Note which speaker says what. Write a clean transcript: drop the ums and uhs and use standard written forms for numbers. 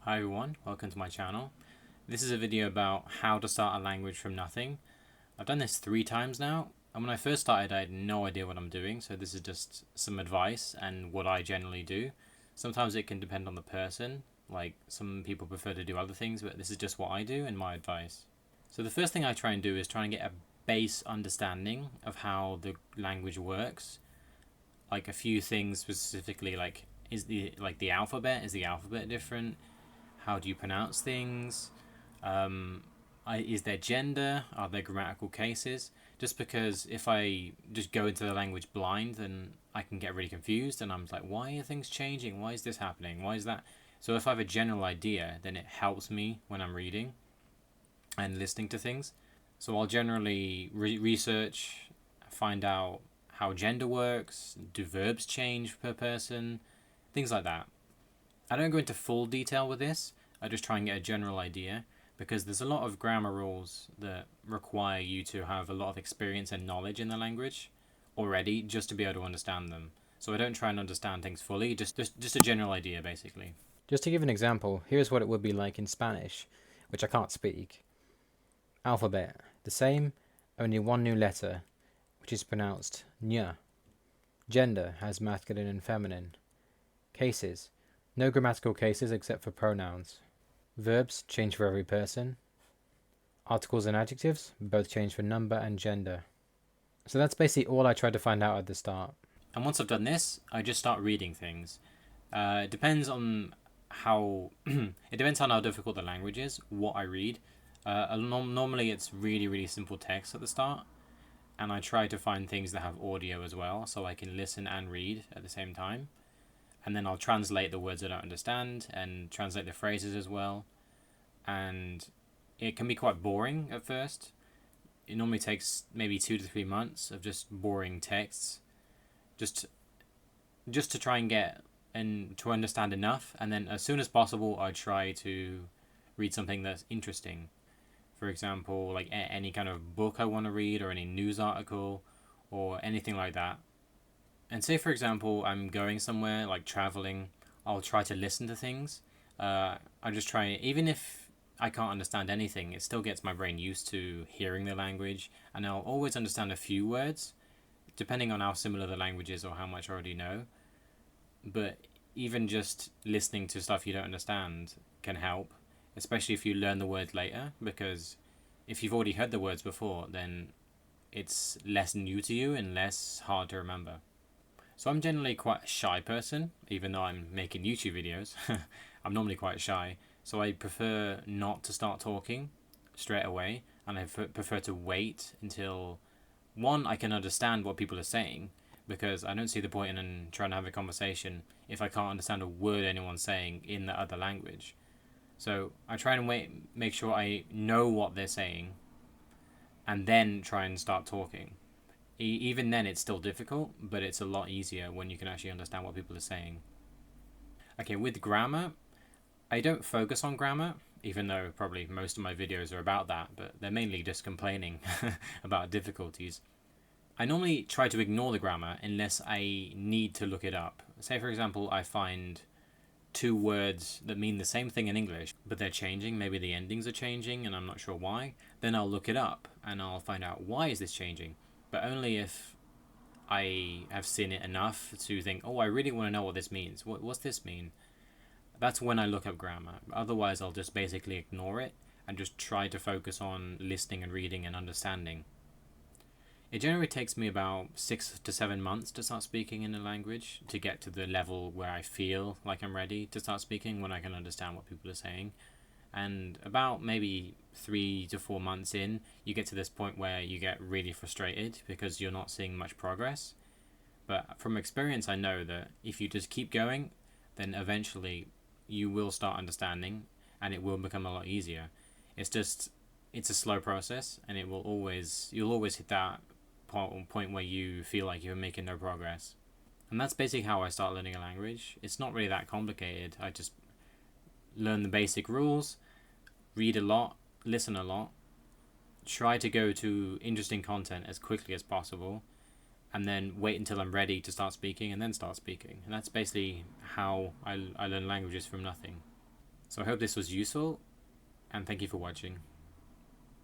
Speaker 1: Hi everyone, welcome to my channel. This is a video about how to start a language from nothing. I've done this 3 times now, and when I first started I had no idea what I'm doing, so this is just some advice and what I generally do. Sometimes it can depend on the person, like some people prefer to do other things, but this is just what I do and my advice. So the first thing I try and do is try and get a base understanding of how the language works. Like a few things specifically, like the alphabet, is the alphabet different? How do you pronounce things? Is there gender? Are there grammatical cases? Just because if I just go into the language blind, then I can get really confused and I'm like, why are things changing? Why is this happening? Why is that? So if I have a general idea, then it helps me when I'm reading and listening to things. So I'll generally research, find out how gender works, do verbs change per person, things like that. I don't go into full detail with this, I just try and get a general idea because there's a lot of grammar rules that require you to have a lot of experience and knowledge in the language already just to be able to understand them. So I don't try and understand things fully, just a general idea basically. Just to give an example, here's what it would be like in Spanish, which I can't speak. Alphabet, the same, only one new letter, which is pronounced ñ. Gender has masculine and feminine. Cases, no grammatical cases except for pronouns. Verbs change for every person. Articles and adjectives both change for number and gender. So that's basically all I tried to find out at the start. And once I've done this, I just start reading things. It depends on how it depends on how difficult the language is, what I read. Normally it's really simple text at the start, and I try to find things that have audio as well, so I can listen and read at the same time. And then I'll translate the words I don't understand and translate the phrases as well. And it can be quite boring at first. It normally takes maybe 2 to 3 months of just boring texts, just to try and get and to understand enough. And then as soon as possible, I try to read something that's interesting. For example, like any kind of book I want to read, or any news article, or anything like that. And say, for example, I'm going somewhere, like traveling, I'll try to listen to things. I just try, even if I can't understand anything, it still gets my brain used to hearing the language, and I'll always understand a few words, depending on how similar the language is or how much I already know. But even just listening to stuff you don't understand can help, especially if you learn the words later, because if you've already heard the words before, then it's less new to you and less hard to remember. So I'm generally quite a shy person, even though I'm making YouTube videos. I'm normally quite shy, so I prefer not to start talking straight away, and I prefer to wait until, one, I can understand what people are saying, because I don't see the point in trying to have a conversation if I can't understand a word anyone's saying in the other language. So I try and make sure I know what they're saying, and then try and start talking. Even then it's still difficult, but it's a lot easier when you can actually understand what people are saying. Okay, with grammar, I don't focus on grammar, even though probably most of my videos are about that, but they're mainly just complaining about difficulties. I normally try to ignore the grammar unless I need to look it up. Say, for example, I find 2 words that mean the same thing in English, but they're changing, maybe the endings are changing and I'm not sure why, then I'll look it up and I'll find out why is this changing. But only if I have seen it enough to think, oh, I really want to know what this means. What's this mean? That's when I look up grammar. Otherwise, I'll just basically ignore it and just try to focus on listening and reading and understanding. It generally takes me about 6 to 7 months to start speaking in a language, to get to the level where I feel like I'm ready to start speaking, when I can understand what people are saying. And about maybe 3 to 4 months in, you get to this point where you get really frustrated because you're not seeing much progress. But from experience, I know that if you just keep going, then eventually you will start understanding and it will become a lot easier. It's a slow process, and you'll always hit that point where you feel like you're making no progress. And that's basically how I start learning a language. It's not really that complicated. I just learn the basic rules, read a lot, listen a lot, try to go to interesting content as quickly as possible, and then wait until I'm ready to start speaking and then start speaking. And that's basically how I learn languages from nothing. So I hope this was useful, and thank you for watching.